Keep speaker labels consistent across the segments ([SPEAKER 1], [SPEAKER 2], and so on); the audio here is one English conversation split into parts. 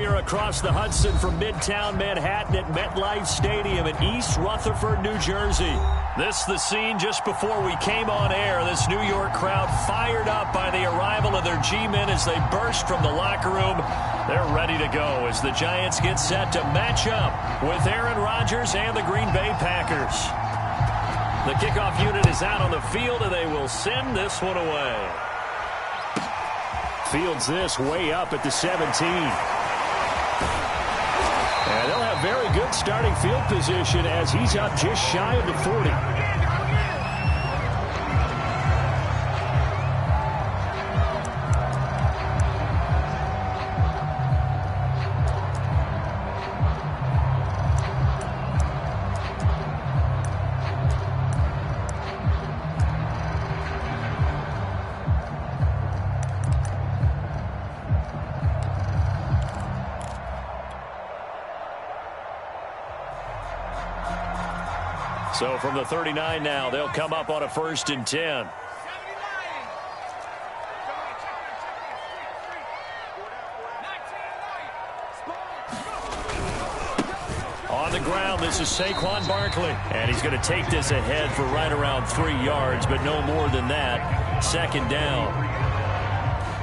[SPEAKER 1] we are across the Hudson from Midtown Manhattan at MetLife Stadium in East Rutherford, New Jersey. This the scene just before we came on air. This New York crowd fired up by the arrival of their G-men as they burst from the locker room. They're ready to go as the Giants get set to match up with Aaron Rodgers and the Green Bay Packers. The kickoff unit is out on the field, and they will send this one away. Fields this way up at the 17. And they'll have very good starting field position as he's up just shy of the 40. So from the 39 now, they'll come up on a 1st and 10. On the ground, this is Saquon Barkley. And he's going to take this ahead for right around 3 yards, but no more than that. 2nd down.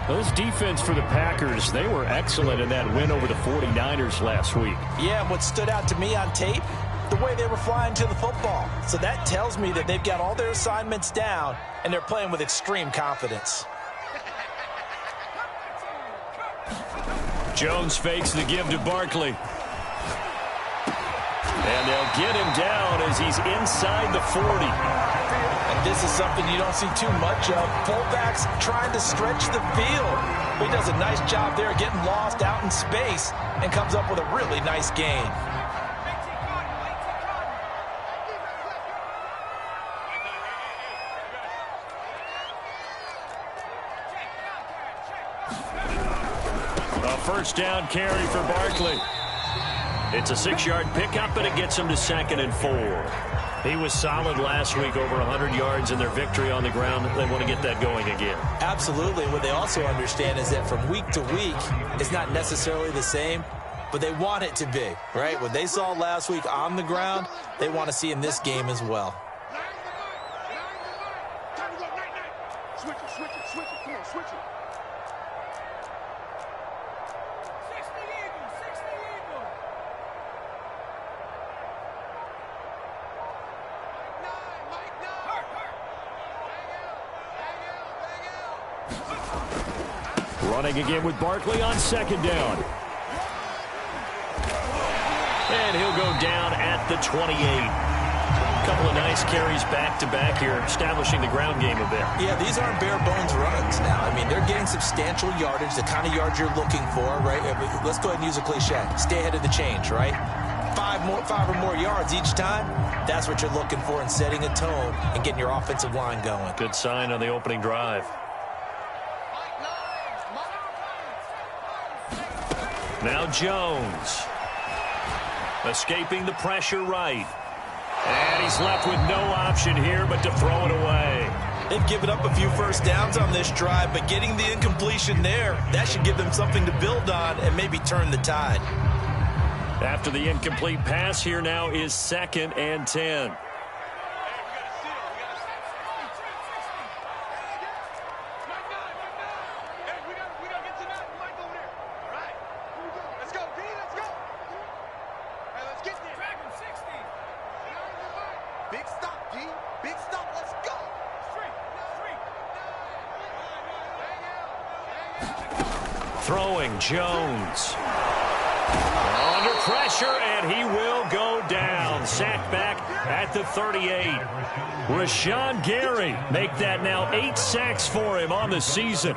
[SPEAKER 1] Those defense for the Packers, they were excellent in that win over the 49ers last week.
[SPEAKER 2] Yeah, what stood out to me on tape, the way they were flying to the football. So that tells me that they've got all their assignments down, and they're playing with extreme confidence.
[SPEAKER 1] Jones fakes the give to Barkley. And they'll get him down as he's inside the 40.
[SPEAKER 2] And this is something you don't see too much of. Fullbacks trying to stretch the field. He does a nice job there getting lost out in space and comes up with a really nice gain.
[SPEAKER 1] A 1st down carry for Barkley. It's a 6-yard pickup, and it gets him to 2nd and 4. He was solid last week, over 100 yards in their victory on the ground. They want to get that going again.
[SPEAKER 2] Absolutely. What they also understand is that from week to week, it's not necessarily the same, but they want it to be, right? What they saw last week on the ground, they want to see in this game as well.
[SPEAKER 3] Switch it. Come on, switch it. 60 Eagles. 60 Eagles. Mike 9. Hurt.
[SPEAKER 1] Running again with Barkley on 2nd down. And he'll go down at the 28. Couple of nice carries back-to-back here, establishing the ground game a bit.
[SPEAKER 2] Yeah, these aren't bare-bones runs now. I mean, they're getting substantial yardage, the kind of yards you're looking for, right? Let's go ahead and use a cliche. Stay ahead of the change, right? 5 or more yards each time, that's what you're looking for in setting a tone and getting your offensive line going.
[SPEAKER 1] Good sign on the opening drive. Now Jones. Escaping the pressure right. And he's left with no option here but to throw it away.
[SPEAKER 2] They've given up a few 1st downs on this drive, but getting the incompletion there, that should give them something to build on and maybe turn the tide.
[SPEAKER 1] After the incomplete pass, here now is 2nd and 10. Throwing Jones. Under pressure, and he will go down. Sacked back at the 38. Rashawn Gary make that now 8 sacks for him on the season.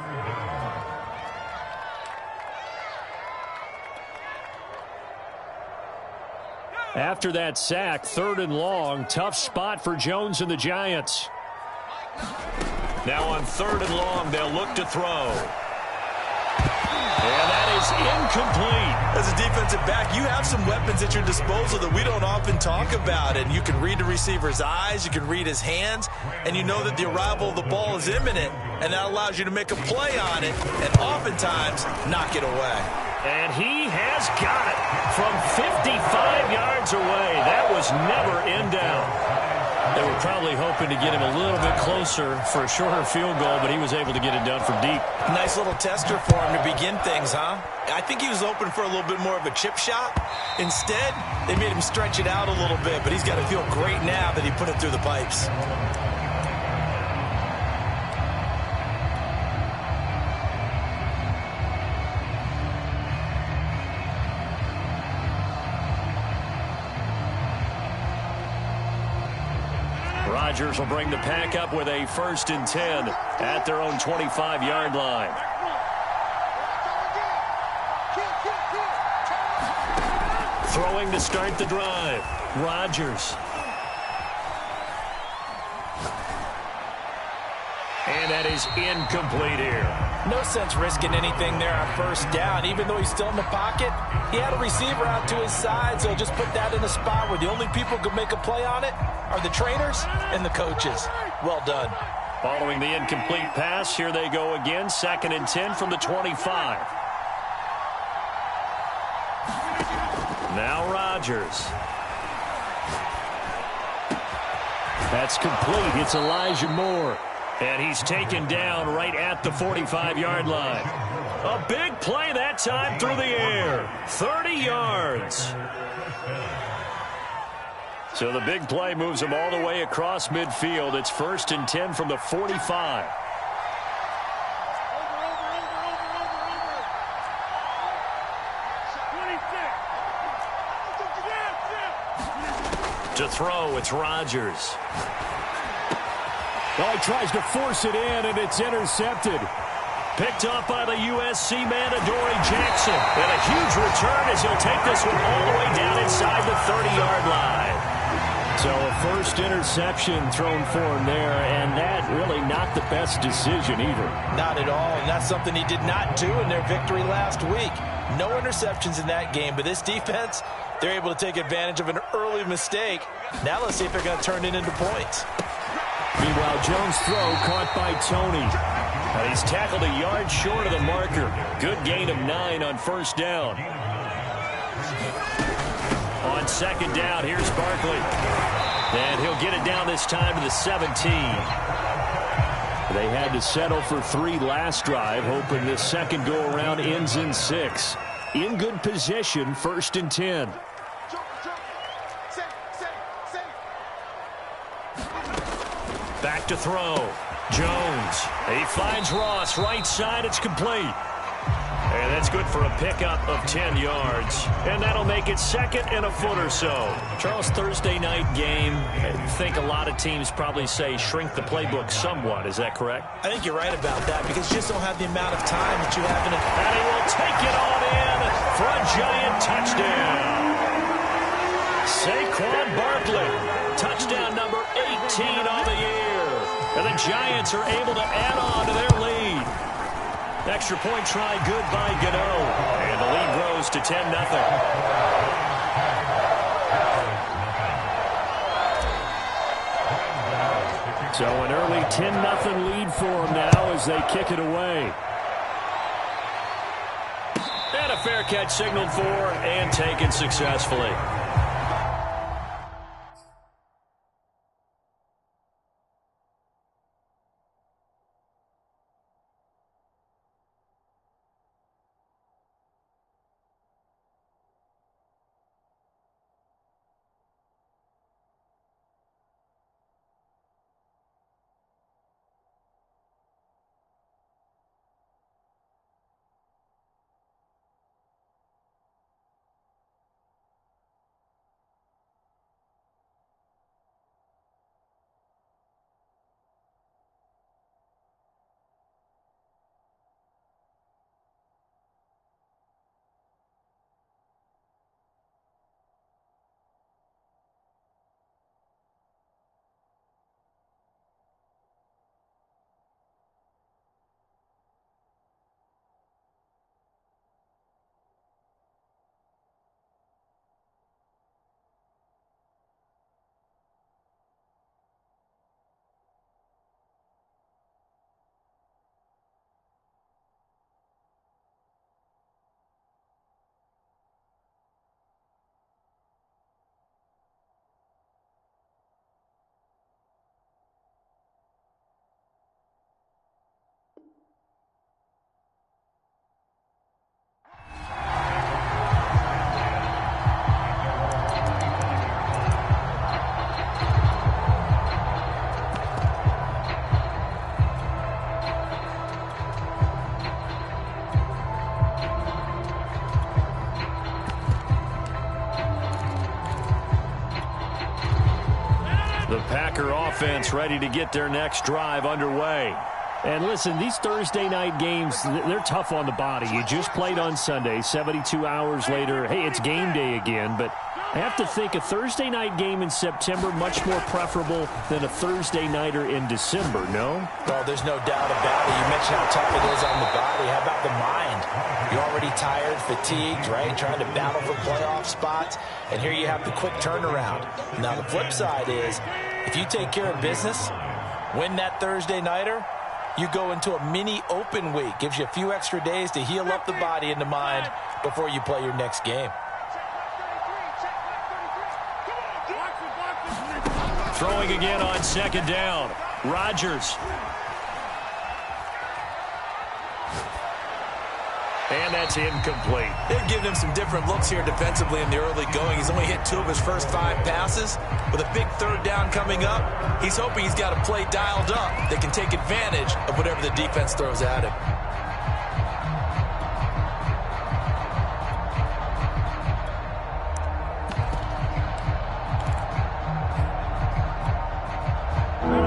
[SPEAKER 1] After that sack, 3rd and long. Tough spot for Jones and the Giants. Now on 3rd and long, they'll look to throw. And that is incomplete.
[SPEAKER 2] As a defensive back, you have some weapons at your disposal that we don't often talk about. And you can read the receiver's eyes, you can read his hands, and you know that the arrival of the ball is imminent. And that allows you to make a play on it and oftentimes knock it away.
[SPEAKER 1] And he has got it from 55 yards away. That was never in doubt. They were probably hoping to get him a little bit closer for a shorter field goal, but he was able to get it done from deep.
[SPEAKER 2] Nice little tester for him to begin things, huh? I think he was hoping for a little bit more of a chip shot. Instead, they made him stretch it out a little bit, but he's got to feel great now that he put it through the pipes.
[SPEAKER 1] Rodgers will bring the pack up with a 1st and 10 at their own 25-yard line. Throwing to start the drive. Rodgers. And that is incomplete here.
[SPEAKER 2] No sense risking anything there on 1st down. Even though he's still in the pocket, he had a receiver out to his side, so just put that in a spot where the only people who could make a play on it are the trainers and the coaches. Well done.
[SPEAKER 1] Following the incomplete pass, here they go again. 2nd and 10 from the 25. Now Rodgers. That's complete. It's Elijah Moore. And he's taken down right at the 45-yard line. A big play that time through the air. 30 yards. So the big play moves him all the way across midfield. It's 1st and 10 from the 45. To throw, it's Rodgers. Oh, he tries to force it in, and it's intercepted. Picked off by the USC man, Adoree Jackson. And a huge return as he'll take this one all the way down inside the 30-yard line. So a 1st interception thrown for him there, and that really not the best decision either.
[SPEAKER 2] Not at all, and that's something he did not do in their victory last week. No interceptions in that game, but this defense, they're able to take advantage of an early mistake. Now let's see if they're going to turn it into points.
[SPEAKER 1] Meanwhile, Jones' throw caught by Tony. And he's tackled a yard short of the marker. Good gain of 9 on 1st down. On 2nd down, here's Barkley. And he'll get it down this time to the 17. They had to settle for 3 last drive, hoping this second go-around ends in 6. In good position, 1st and 10. Back to throw. Jones. He finds Ross. Right side. It's complete. And that's good for a pickup of 10 yards. And that'll make it 2nd and a foot or so. Charles, Thursday night game, I think a lot of teams probably say shrink the playbook somewhat. Is that correct?
[SPEAKER 2] I think you're right about that because you just don't have the amount of time that you have in it.
[SPEAKER 1] And he will take it on in for a giant touchdown. Saquon Barkley. Touchdown number 18 on the year. And the Giants are able to add on to their lead. Extra point try good by Gano. And the lead grows to 10-0. So an early 10-0 lead for them now as they kick it away. And a fair catch signaled for and taken successfully. The Packer offense ready to get their next drive underway.
[SPEAKER 4] And listen, these Thursday night games, they're tough on the body. You just played on Sunday, 72 hours later. Hey, it's game day again, but I have to think a Thursday night game in September much more preferable than a Thursday nighter in December, no?
[SPEAKER 2] Well, there's no doubt about it. You mentioned how tough it is on the body. How about the mind? You're already tired, fatigued, right? Trying to battle for playoff spots, and here you have the quick turnaround. Now, the flip side is, if you take care of business, win that Thursday nighter, you go into a mini open week. Gives you a few extra days to heal up the body and the mind before you play your next game.
[SPEAKER 1] Throwing again on second down. Rodgers. And that's incomplete.
[SPEAKER 2] They've given him some different looks here defensively in the early going. He's only hit 2 of his first 5 passes. With a big third down coming up, he's hoping he's got a play dialed up that can take advantage of whatever the defense throws at him.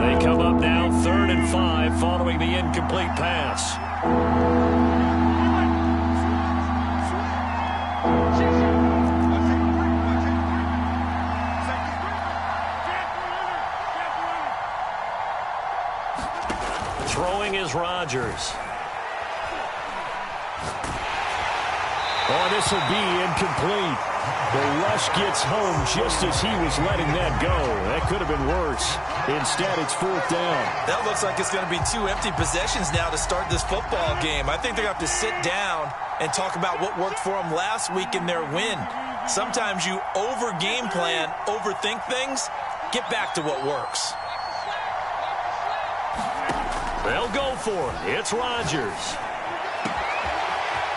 [SPEAKER 1] They come up now 3rd and 5 following the incomplete pass. Throwing is Rodgers. Oh, this will be incomplete. The rush gets home just as he was letting that go. That could have been worse. Instead, it's 4th down.
[SPEAKER 2] That looks like it's going to be 2 empty possessions now to start this football game. I think they're going to have to sit down and talk about what worked for them last week in their win. Sometimes you over-game plan, overthink things. Get back to what works.
[SPEAKER 1] They'll go for it. It's Rodgers.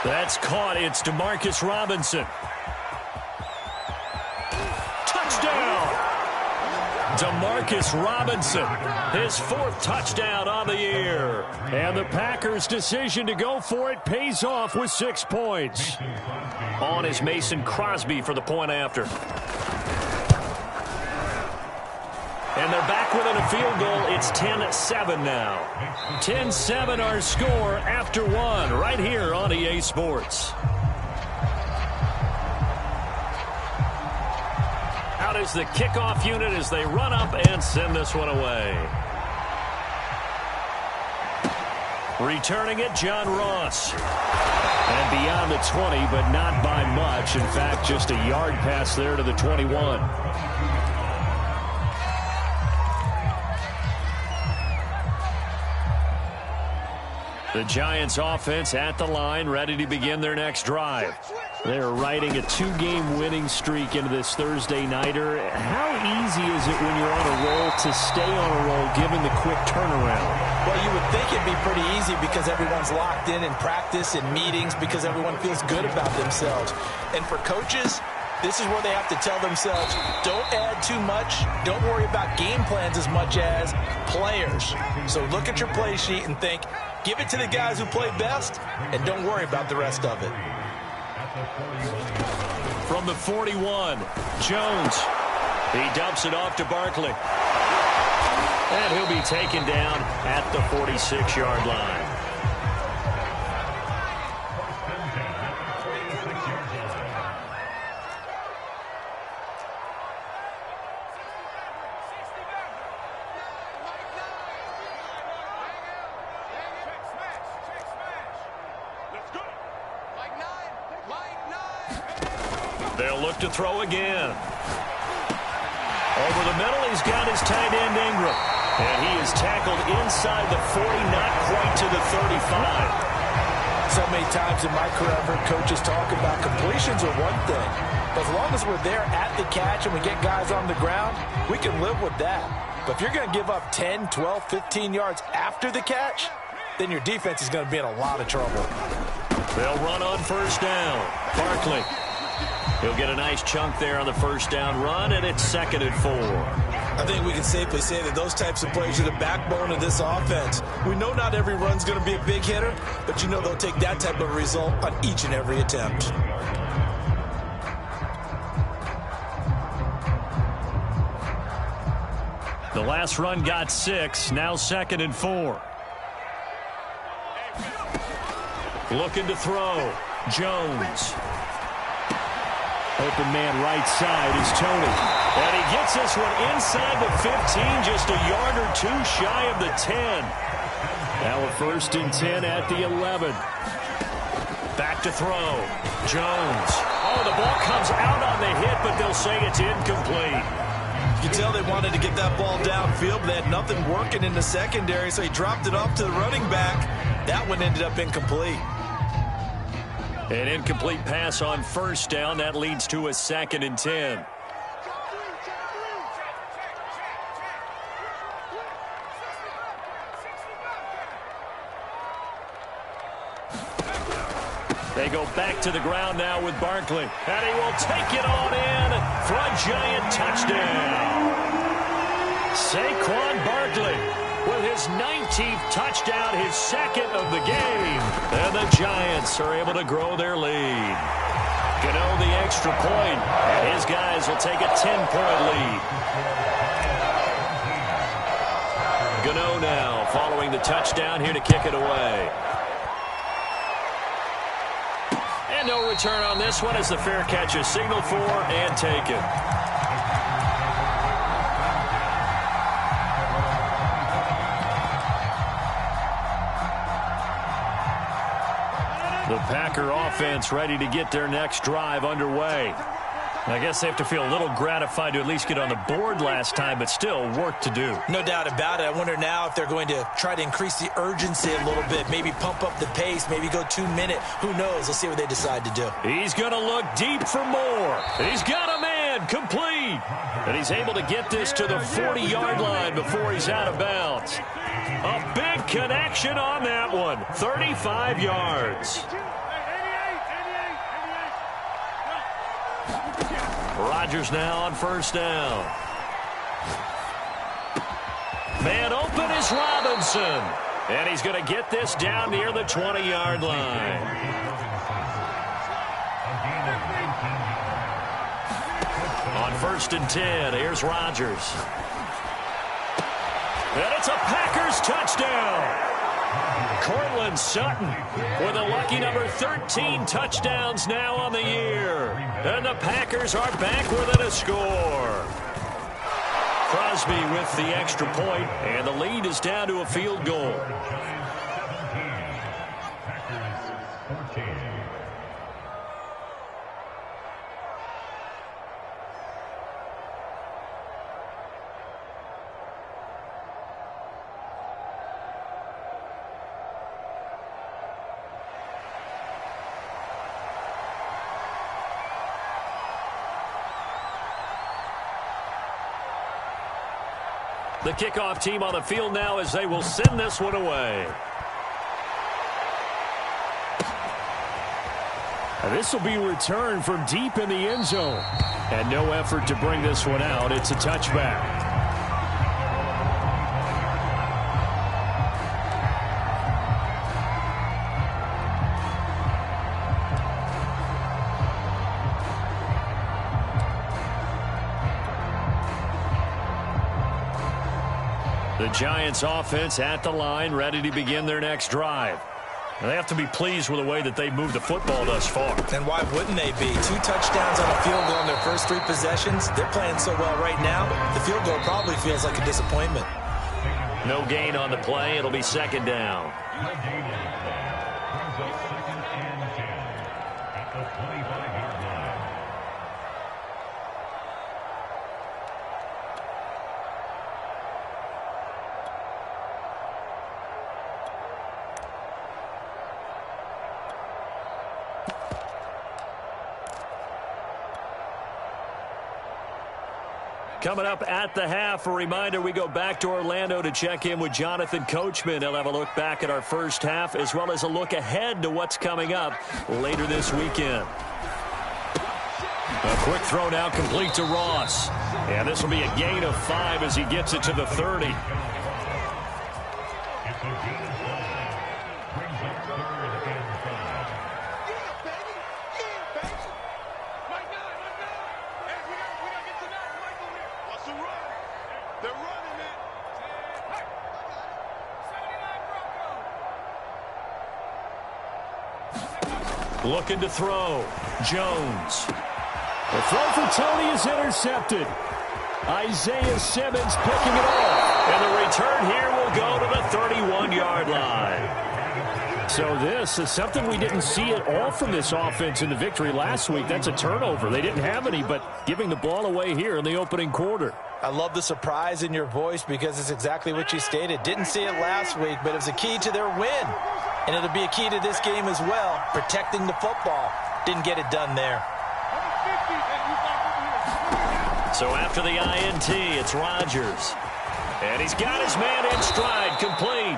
[SPEAKER 1] That's caught. It's Demarcus Robinson. Touchdown! Demarcus Robinson, his 4th touchdown on the year. And the Packers' decision to go for it pays off with 6 points. On is Mason Crosby for the point after. And they're back within a field goal. It's 10-7 now. 10-7 our score after 1 right here on EA Sports. Out is the kickoff unit as they run up and send this one away. Returning it, John Ross. And beyond the 20, but not by much. In fact, just a yard pass there to the 21. The Giants offense at the line, ready to begin their next drive. They're riding a 2-game winning streak into this Thursday nighter. How easy is it when you're on a roll to stay on a roll given the quick turnaround?
[SPEAKER 2] Well, you would think it'd be pretty easy because everyone's locked in practice and meetings because everyone feels good about themselves. And for coaches, this is where they have to tell themselves, don't add too much. Don't worry about game plans as much as players. So look at your play sheet and think, give it to the guys who play best, and don't worry about the rest of it.
[SPEAKER 1] From the 41, Jones. He dumps it off to Barkley. And he'll be taken down at the 46-yard line. They'll look to throw again. Over the middle, he's got his tight end Ingram. And he is tackled inside the 40, not quite to the 35.
[SPEAKER 2] So many times in my career, I've heard coaches talk about completions are one thing. But as long as we're there at the catch and we get guys on the ground, we can live with that. But if you're going to give up 10, 12, 15 yards after the catch, then your defense is going to be in a lot of trouble.
[SPEAKER 1] They'll run on 1st down. Barkley. He'll get a nice chunk there on the 1st down run, and it's 2nd and 4.
[SPEAKER 2] I think we can safely say that those types of plays are the backbone of this offense. We know not every run's going to be a big hitter, but you know they'll take that type of result on each and every attempt.
[SPEAKER 1] The last run got 6. Now 2nd and 4. Looking to throw. Jones.
[SPEAKER 4] Open man right side is Tony.
[SPEAKER 1] And he gets this one inside the 15, just a yard or 2 shy of the 10.
[SPEAKER 4] Now a 1st and 10 at the 11.
[SPEAKER 1] Back to throw. Jones. Oh, the ball comes out on the hit, but they'll say it's incomplete.
[SPEAKER 2] You can tell they wanted to get that ball downfield, but they had nothing working in the secondary, so he dropped it off to the running back. That one ended up incomplete.
[SPEAKER 1] An incomplete pass on 1st down. That leads to a 2nd and 10. They go back to the ground now with Barkley. And he will take it on in for a giant touchdown. Saquon Barkley with his 19th touchdown, his 2nd of the game. And the Giants are able to grow their lead. Gano the extra point, and his guys will take a 10-point lead. Gano now following the touchdown here to kick it away. And no return on this one as the fair catch is signaled for and taken. The Packer offense ready to get their next drive underway. I guess they have to feel a little gratified to at least get on the board last time, but still work to do.
[SPEAKER 2] No doubt about it. I wonder now if they're going to try to increase the urgency a little bit, maybe pump up the pace, maybe go 2-minute. Who knows? Let's see what they decide to do.
[SPEAKER 1] He's going to look deep for more. He's got a man complete. And he's able to get this to the 40-yard line before he's out of bounds. A big connection on that one. 35 yards. Rodgers now on 1st down. Man open is Robinson. And he's going to get this down near the 20-yard line. On 1st and 10, here's Rodgers. And it's a Packers touchdown. Cortland Sutton with a lucky number 13 touchdowns now on the year. And the Packers are back within a score. Crosby with the extra point, and the lead is down to a field goal. The kickoff team on the field now as they will send this one away.
[SPEAKER 4] This will be returned from deep in the end zone. And no effort to bring this one out. It's a touchback.
[SPEAKER 1] The Giants offense at the line, ready to begin their next drive. They have to be pleased with the way that they moved the football thus far.
[SPEAKER 2] And why wouldn't they be? 2 touchdowns on a field goal in their first 3 possessions. They're playing so well right now, the field goal probably feels like a disappointment.
[SPEAKER 1] No gain on the play. It'll be 2nd down. Coming up at the half, a reminder, we go back to Orlando to check in with Jonathan Coachman. He'll have a look back at our first half as well as a look ahead to what's coming up later this weekend. A quick throw now complete to Ross. And this will be a gain of 5 as he gets it to the 30.
[SPEAKER 3] They're running it.
[SPEAKER 1] Looking to throw. Jones. The throw for Tony is intercepted. Isaiah Simmons picking it off. And the return here will go to the 31-yard line. So this is something we didn't see at all from this offense in the victory last week. That's a turnover. They didn't have any, but giving the ball away here in the opening quarter.
[SPEAKER 2] I love the surprise in your voice because it's exactly what you stated. Didn't see it last week, but it was a key to their win. And it'll be a key to this game as well, protecting the football. Didn't get it done there.
[SPEAKER 1] So after the INT, it's Rodgers. And he's got his man in stride, complete.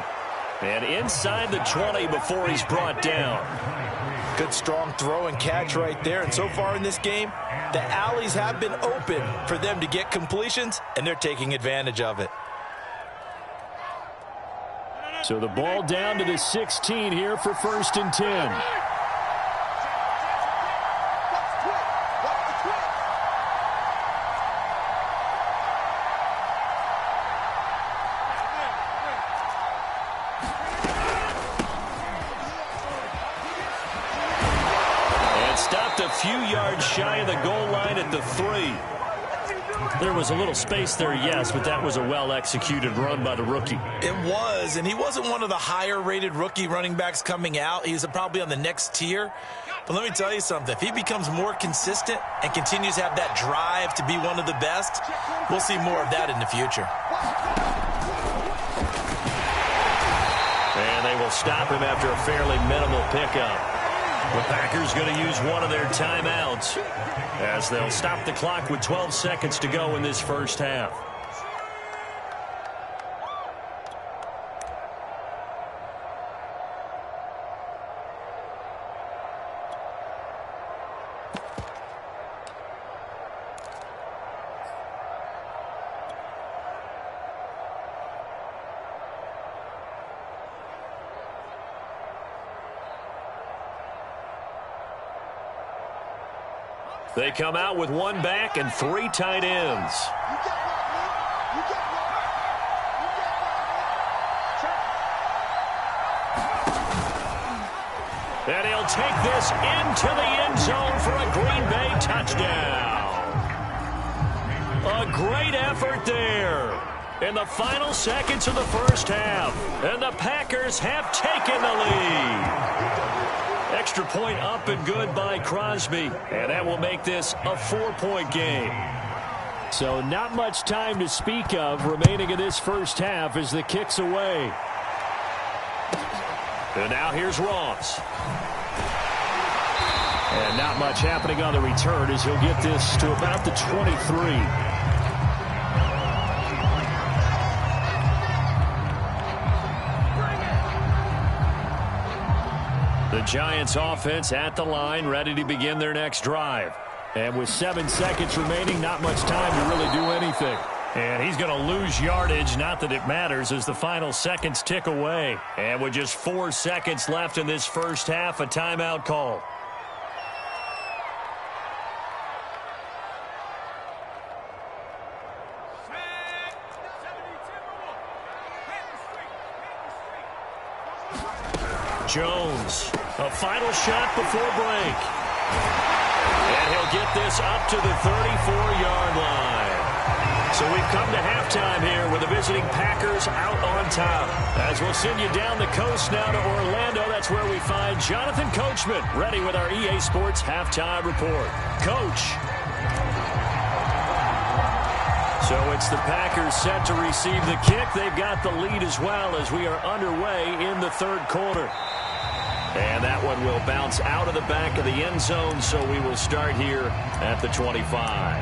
[SPEAKER 1] And inside the 20 before he's brought down.
[SPEAKER 2] Good strong throw and catch right there. And so far in this game, the alleys have been open for them to get completions, and they're taking advantage of it.
[SPEAKER 4] So the ball down to the 16 here for 1st and 10.
[SPEAKER 1] A few yards shy of the goal line at the 3. There was a little space there, yes, but that was a well-executed run by the rookie.
[SPEAKER 2] It was, and he wasn't one of the higher-rated rookie running backs coming out. He's probably on the next tier. But let me tell you something. If he becomes more consistent and continues to have that drive to be one of the best, we'll see more of that in the future.
[SPEAKER 1] And they will stop him after a fairly minimal pickup. The Packers going to use one of their timeouts as they'll stop the clock with 12 seconds to go in this first half. They come out with one back and 3 tight ends. And he'll take this into the end zone for a Green Bay touchdown. A great effort there in the final seconds of the first half. And the Packers have taken the lead. Extra point up and good by Crosby. And that will make this a 4-point game.
[SPEAKER 4] So not much time to speak of remaining in this first half as the kick's away.
[SPEAKER 1] And now here's Ross.
[SPEAKER 4] And not much happening on the return as he'll get this to about the 23.
[SPEAKER 1] The Giants offense at the line, ready to begin their next drive.
[SPEAKER 4] And with 7 seconds remaining, not much time to really do anything.
[SPEAKER 1] And he's going to lose yardage, not that it matters, as the final seconds tick away. And with just 4 seconds left in this first half, a timeout call. Jones, a final shot before break. And he'll get this up to the 34-yard line. So we've come to halftime here with the visiting Packers out on top. As we'll send you down the coast now to Orlando, that's where we find Jonathan Coachman, ready with our EA Sports halftime report. Coach. So it's the Packers set to receive the kick. They've got the lead as well as we are underway in the third quarter. And that one will bounce out of the back of the end zone, so we will start here at the 25.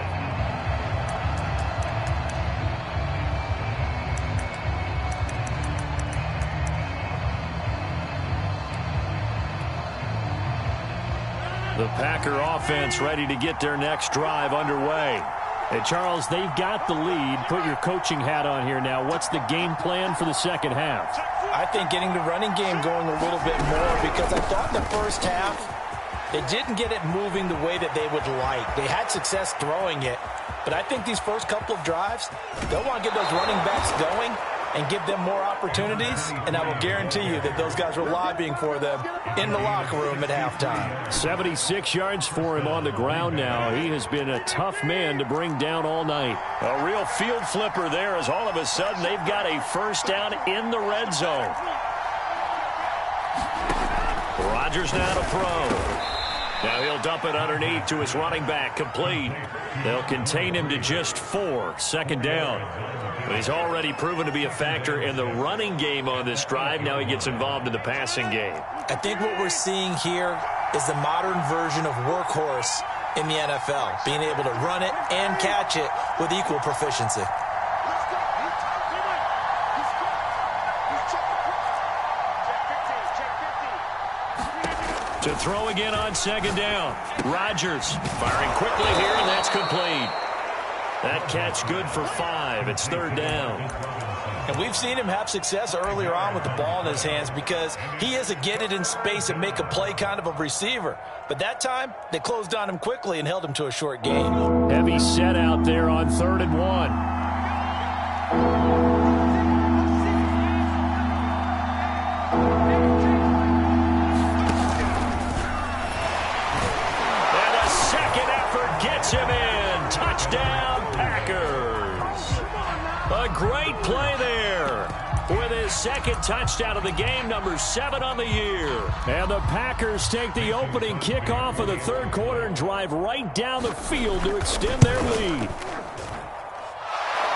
[SPEAKER 1] The Packer offense ready to get their next drive underway.
[SPEAKER 4] Hey, Charles, they've got the lead. Put your coaching hat on here now. What's the game plan for the second half?
[SPEAKER 2] I think getting the running game going a little bit more, because I thought in the first half they didn't get it moving the way that they would like. They had success throwing it, but I think these first couple of drives, they'll want to get those running backs going and give them more opportunities, and I will guarantee you that those guys were lobbying for them in the locker room at halftime.
[SPEAKER 4] 76 yards for him on the ground now. He has been a tough man to bring down all night.
[SPEAKER 1] A real field flipper there as all of a sudden they've got a first down in the red zone. Rodgers now to throw. Now he'll dump it underneath to his running back, complete. They'll contain him to just 4, second down. But he's already proven to be a factor in the running game on this drive. Now he gets involved in the passing game.
[SPEAKER 2] I think what we're seeing here is the modern version of workhorse in the NFL, being able to run it and catch it with equal proficiency.
[SPEAKER 1] To throw again on second down. Rodgers firing quickly here, and that's complete. That catch good for 5. It's third down.
[SPEAKER 2] And we've seen him have success earlier on with the ball in his hands because he is a get it in space and make a play kind of a receiver. But that time, they closed on him quickly and held him to a short gain.
[SPEAKER 4] Heavy set out there on 3rd and 1.
[SPEAKER 1] Gets him in. Touchdown, Packers. A great play there with his second touchdown of the game, number 7 on the year.
[SPEAKER 4] And the Packers take the opening kickoff of the third quarter and drive right down the field to extend their lead.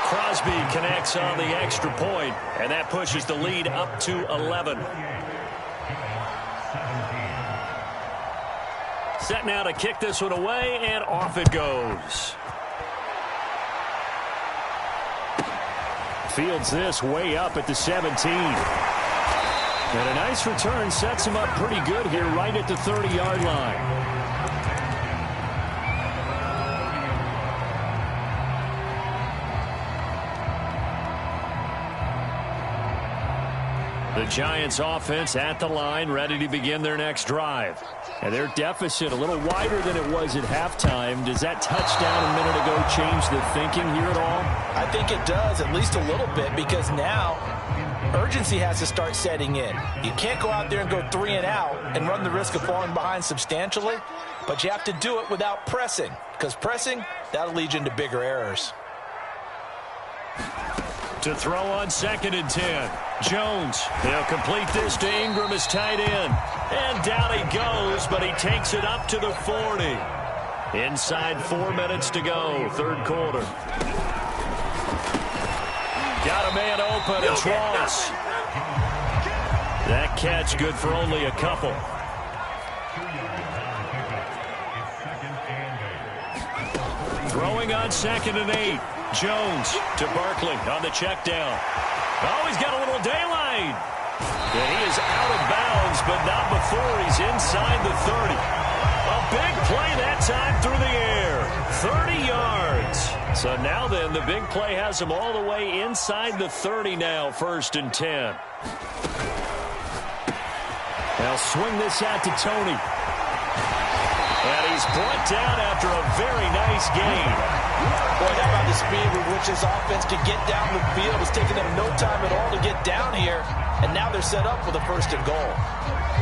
[SPEAKER 1] Crosby connects on the extra point, and that pushes the lead up to 11. Set now to kick this one away, and off it goes.
[SPEAKER 4] Fields this way up at the 17. And a nice return sets him up pretty good here right at the 30-yard line. The Giants offense at the line, ready to begin their next drive. And their deficit a little wider than it was at halftime. Does that touchdown a minute ago change the thinking here at all?
[SPEAKER 2] I think it does, at least a little bit, because now urgency has to start setting in. You can't go out there and go 3 and out and run the risk of falling behind substantially, but you have to do it without pressing, because pressing, that'll lead you into bigger errors.
[SPEAKER 1] To throw on 2nd and 10. Jones, he'll complete this to Ingram, his tight end. And down he goes, but he takes it up to the 40. Inside 4 minutes to go, third quarter. Got a man open, it's Ross. That catch good for only a couple. Throwing on 2nd and 8. Jones to Barkley on the check down. Oh, he's got a little daylight. And he is out of bounds, but not before he's inside the 30. A big play that time through the air. 30 yards. So now then, the big play has him all the way inside the 30 now, 1st and 10. They'll swing this out to Tony. And he's brought down after a very nice gain.
[SPEAKER 2] Boy, how about the speed with which this offense can get down the field? It's taken them no time at all to get down here, and now they're set up with a 1st and goal.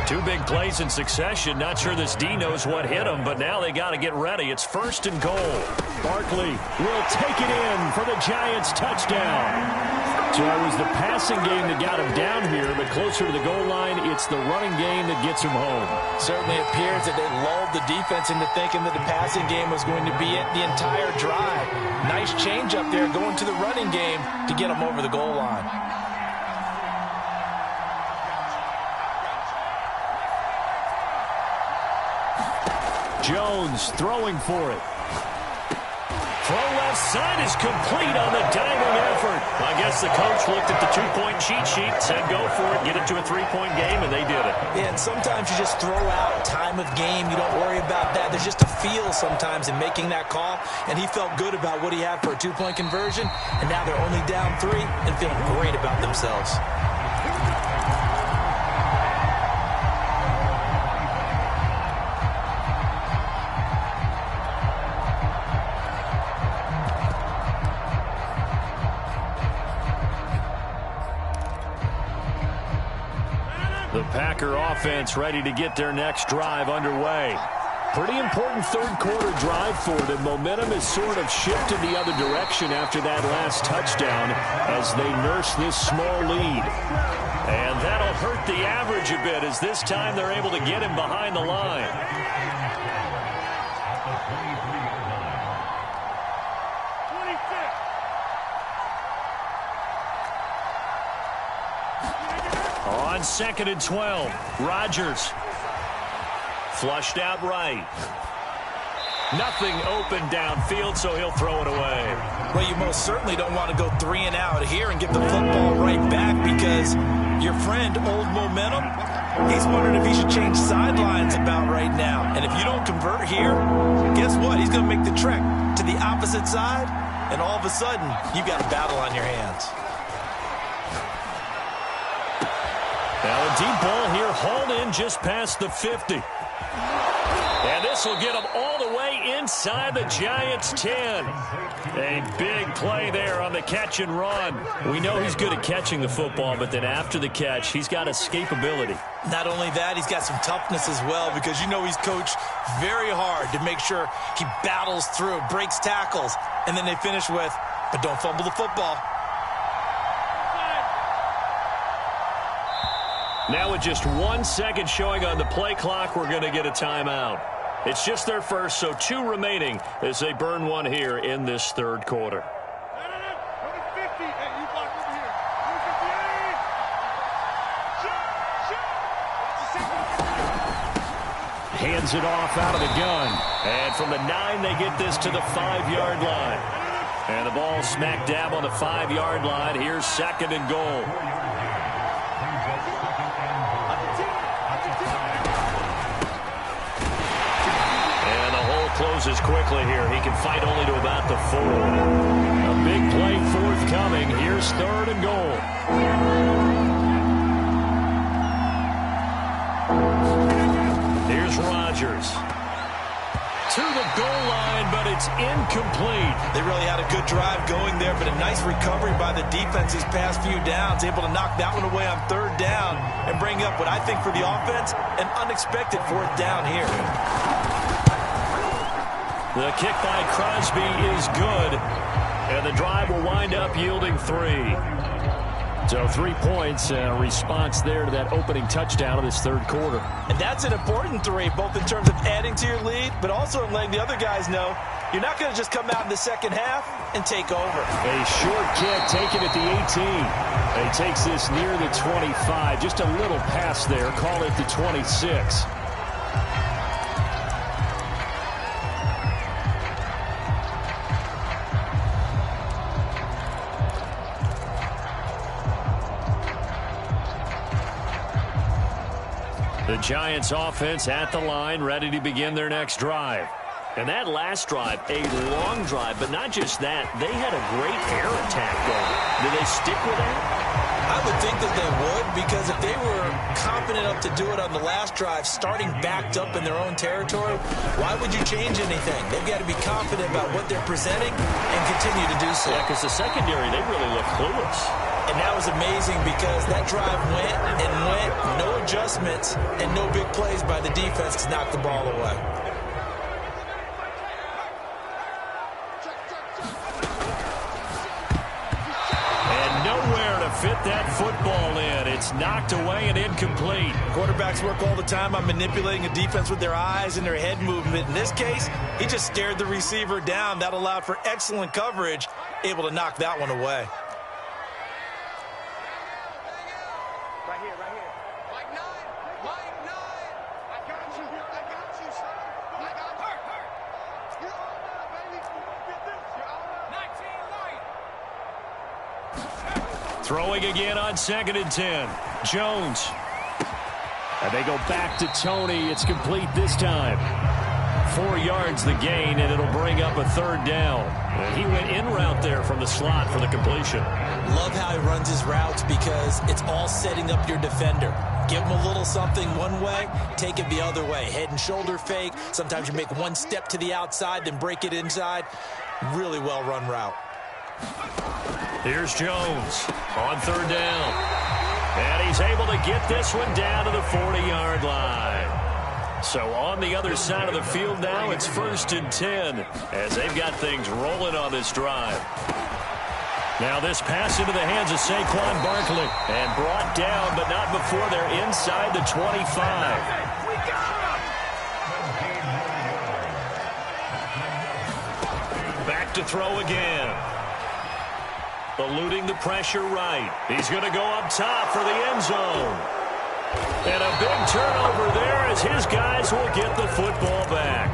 [SPEAKER 1] 2 big plays in succession. Not sure this D knows what hit him, but now they got to get ready. It's 1st and goal.
[SPEAKER 4] Barkley will take it in for the Giants touchdown. So it was the passing game that got him down here, but closer to the goal line, it's the running game that gets him home.
[SPEAKER 2] Certainly appears that they lulled the defense into thinking that the passing game was going to be it the entire drive. Nice change up there going to the running game to get them over the goal line.
[SPEAKER 4] Jones throwing for it.
[SPEAKER 1] Throw left side is complete on the diving effort. I guess the coach looked at the 2-point cheat sheet, said go for it, get it to a 3-point game, and they did it.
[SPEAKER 2] Yeah, and sometimes you just throw out time of game. You don't worry about that. There's just a feel sometimes in making that call, and he felt good about what he had for a 2-point conversion, and now they're only down 3 and feeling great about themselves.
[SPEAKER 1] The Packer offense ready to get their next drive underway. Pretty important third-quarter drive for them. Momentum has sort of shifted the other direction after that last touchdown as they nurse this small lead. And that'll hurt the average a bit as this time they're able to get him behind the line. On 2nd and 12, Rodgers. Flushed out right. Nothing open downfield, so he'll throw it away.
[SPEAKER 2] Well, you most certainly don't want to go 3 and out here and give the football right back because your friend, Old Momentum, he's wondering if he should change sidelines about right now. And if you don't convert here, guess what? He's going to make the trek to the opposite side, and all of a sudden, you've got a battle on your hands.
[SPEAKER 1] Now a deep ball here, hauled in just past the 50. And this will get them all the way inside the Giants' 10. A big play there on the catch and run. We know he's good at catching the football, but then after the catch, he's got escapability.
[SPEAKER 2] Not only that, he's got some toughness as well because you know he's coached very hard to make sure he battles through, breaks tackles, and then they finish with, but don't fumble the football.
[SPEAKER 1] Now with just 1 second showing on the play clock, we're going to get a timeout. It's just their first, so 2 remaining as they burn one here in this third quarter. Hands it off out of the gun. And from the 9, they get this to the 5-yard line. And the ball smack dab on the 5-yard line. Here's 2nd and goal. Closes quickly here. He can fight only to about the 4. A big play forthcoming. Here's 3rd and goal. Here's Rodgers. To the goal line, but it's incomplete.
[SPEAKER 2] They really had a good drive going there, but a nice recovery by the defense these past few downs, able to knock that one away on 3rd down and bring up what I think for the offense, an unexpected 4th down here.
[SPEAKER 1] The kick by Crosby is good, and the drive will wind up yielding 3. So 3 points, a response there to that opening touchdown of this third quarter.
[SPEAKER 2] And that's an important 3, both in terms of adding to your lead, but also in letting the other guys know you're not going to just come out in the second half and take over.
[SPEAKER 1] A short kick taken at the 18. He takes this near the 25. Just a little pass there. Call it the 26. The Giants offense at the line, ready to begin their next drive. And that last drive, a long drive, but not just that. They had a great air attack going. Do they stick with that?
[SPEAKER 2] I would think that they would, because if they were confident enough to do it on the last drive, starting backed up in their own territory, why would you change anything? They've got to be confident about what they're presenting and continue to do so.
[SPEAKER 1] Yeah, because the secondary, they really look clueless.
[SPEAKER 2] And that was amazing because that drive went and went, no adjustments, and no big plays by the defense to knock the ball away.
[SPEAKER 1] Fit that football in. It's knocked away and incomplete.
[SPEAKER 2] Quarterbacks work all the time on manipulating a defense with their eyes and their head movement. In this case, he just stared the receiver down. That allowed for excellent coverage, able to knock that one away.
[SPEAKER 3] Right here. Mike 9. I got you, son. I got you. You're all up, baby. Get this. You're all up. 19 light.
[SPEAKER 1] Throwing again on 2nd and 10. Jones. And they go back to Tony. It's complete this time. 4 yards the gain, and it'll bring up a 3rd down. And he went in route there from the slot for the completion.
[SPEAKER 2] Love how he runs his routes because it's all setting up your defender. Give him a little something one way, take it the other way. Head and shoulder fake. Sometimes you make one step to the outside, then break it inside. Really well run route.
[SPEAKER 1] Here's Jones on 3rd down. And he's able to get this one down to the 40-yard line. So on the other side of the field now, it's 1st and 10 as they've got things rolling on this drive. Now this pass into the hands of Saquon Barkley and brought down, but not before they're inside the 25. Back to throw again. Eluding the pressure right. He's going to go up top for the end zone. And a big turnover there as his guys will get the football back.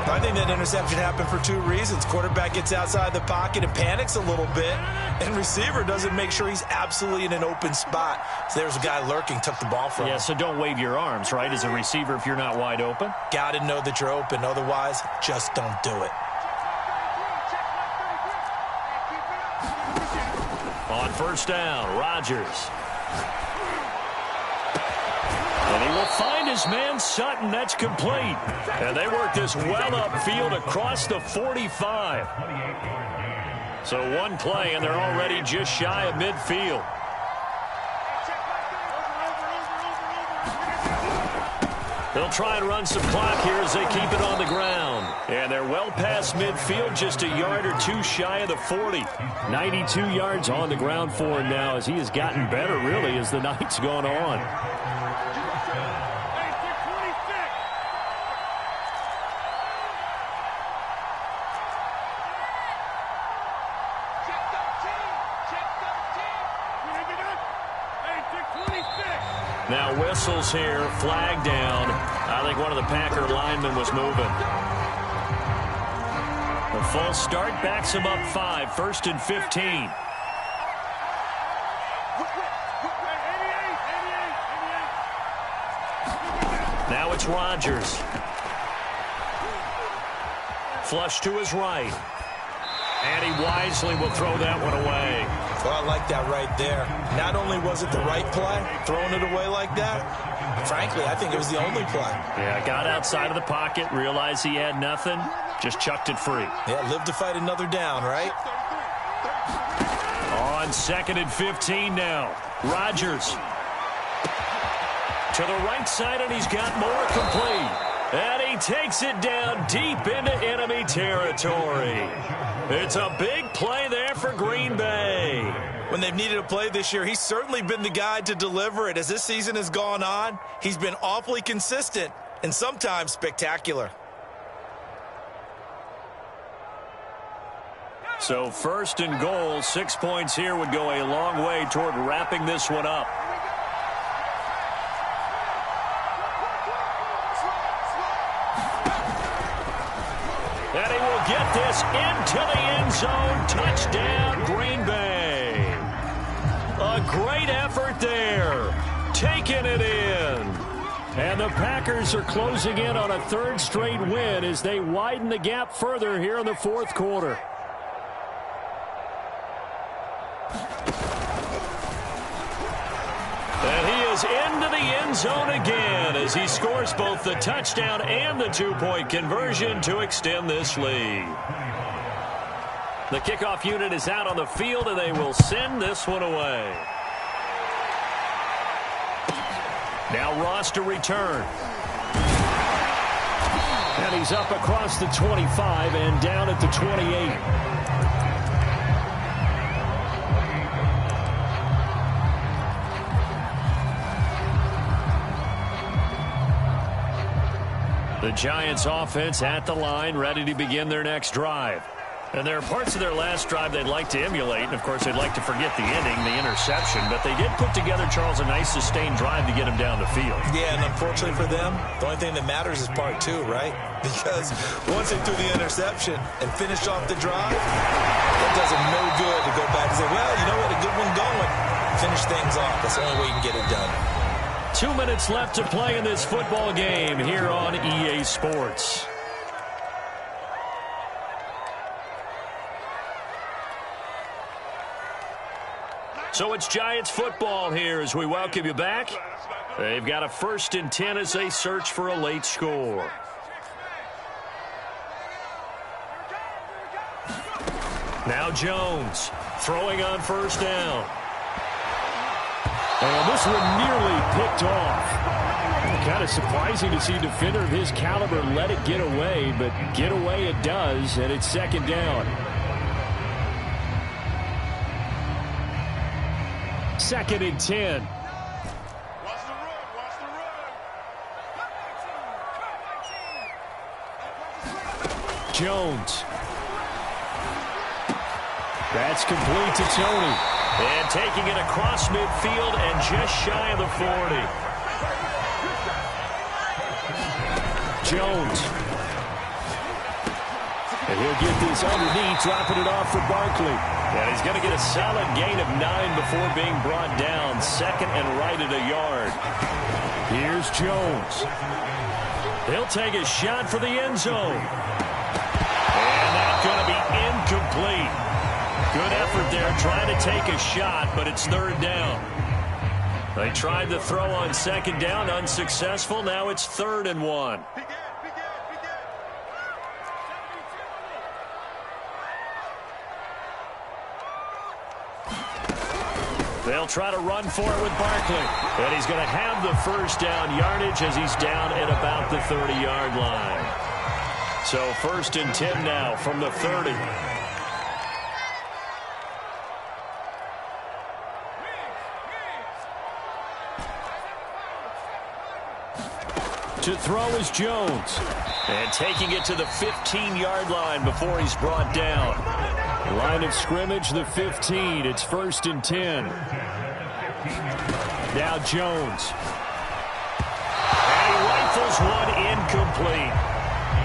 [SPEAKER 2] I think that interception happened for 2 reasons. Quarterback gets outside the pocket and panics a little bit, and receiver doesn't make sure he's absolutely in an open spot. So there's a guy lurking, took the ball from him.
[SPEAKER 1] Yeah, so don't wave your arms, right, as a receiver if you're not wide open.
[SPEAKER 2] Got to know that you're open. Otherwise, just don't do it.
[SPEAKER 1] On 1st down, Rodgers. And he will find his man Sutton. That's complete. And they work this well upfield across the 45. So one play, and they're already just shy of midfield. They'll try and run some clock here as they keep it on the ground. And they're well past midfield, just a yard or 2 shy of the 40. 92 yards on the ground for him now as he has gotten better, really, as the night's gone on. Now whistles here, flag down. I think one of the Packer linemen was moving. A false start backs him up 5, 1st and 15. Now it's Rodgers. Flush to his right. And he wisely will throw that one away.
[SPEAKER 2] Well, I like that right there. Not only was it the right play, throwing it away like that, frankly, I think it was the only play.
[SPEAKER 1] Yeah, got outside of the pocket, realized he had nothing, just chucked it free.
[SPEAKER 2] Yeah, live to fight another down, right?
[SPEAKER 1] On 2nd and 15 now. Rodgers. To the right side, and he's got more complete. And he takes it down deep into enemy territory. It's a big play there for Green Bay.
[SPEAKER 2] When they've needed a play this year, he's certainly been the guy to deliver it. As this season has gone on, he's been awfully consistent and sometimes spectacular.
[SPEAKER 1] So 1st and goal, 6 points here would go a long way toward wrapping this one up. And he will get this into the end zone. Touchdown, Green Bay. A great effort there. Taking it in. And the Packers are closing in on a 3rd straight win as they widen the gap further here in the 4th quarter. And he is into the end zone again as he scores both the touchdown and the 2-point conversion to extend this lead. The kickoff unit is out on the field, and they will send this one away. Now Ross to return. And he's up across the 25 and down at the 28. The Giants offense at the line, ready to begin their next drive. And there are parts of their last drive they'd like to emulate, and of course they'd like to forget the inning, the interception, but they did put together, Charles, a nice sustained drive to get him down the field.
[SPEAKER 2] Yeah, and unfortunately for them, the only thing that matters is part 2, right? Because once they threw the interception and finished off the drive, that does them no good to go back and say, well, you know what, a good one going. Finish things off. That's the only way you can get it done.
[SPEAKER 1] 2 minutes left to play in this football game here on EA Sports. So it's Giants football here as we welcome you back. They've got a 1st and 10 as they search for a late score. Now Jones throwing on 1st down.
[SPEAKER 4] And this one nearly picked off. Kind of surprising to see a defender of his caliber let it get away, but get away it does, and it's second down. Second and 10.
[SPEAKER 3] Watch the run, watch the run.
[SPEAKER 4] Jones. That's complete to Tony.
[SPEAKER 1] And taking it across midfield and just shy of the 40.
[SPEAKER 4] Jones. And he'll get this underneath, dropping it off for Barkley.
[SPEAKER 1] And he's going to get a solid gain of 9 before being brought down. Second and right at a yard.
[SPEAKER 4] Here's Jones.
[SPEAKER 1] He'll take a shot for the end zone. And that's going to be incomplete. Good effort there trying to take a shot, but it's third down. They tried to throw on second down, unsuccessful. Now it's 3rd and 1. They'll try to run for it with Barkley. And he's going to have the first down yardage as he's down at about the 30-yard line. So 1st and 10 now from the 30.
[SPEAKER 4] To throw is Jones.
[SPEAKER 1] And taking it to the 15-yard line before he's brought down.
[SPEAKER 4] Line of scrimmage, the 15. It's 1st and 10. Now Jones.
[SPEAKER 1] And he rifles one incomplete.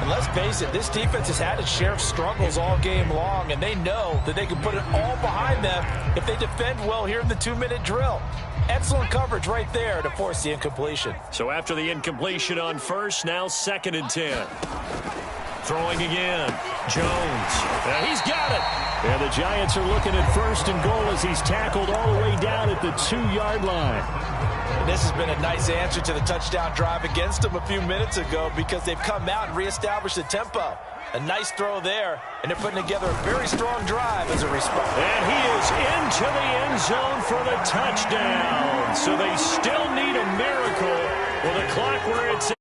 [SPEAKER 2] And let's face it, this defense has had its share of struggles all game long, and they know that they can put it all behind them if they defend well here in the 2-minute drill. Excellent coverage right there to force the incompletion.
[SPEAKER 1] So after the incompletion on first, now 2nd and 10. Throwing again. Jones. And he's got it.
[SPEAKER 4] And the Giants are looking at 1st and goal as he's tackled all the way down at the 2-yard line.
[SPEAKER 2] And this has been a nice answer to the touchdown drive against them a few minutes ago because they've come out and reestablished the tempo. A nice throw there, and they're putting together a very strong drive as a response.
[SPEAKER 1] And he is into the end zone for the touchdown. So they still need a miracle with a clock where it's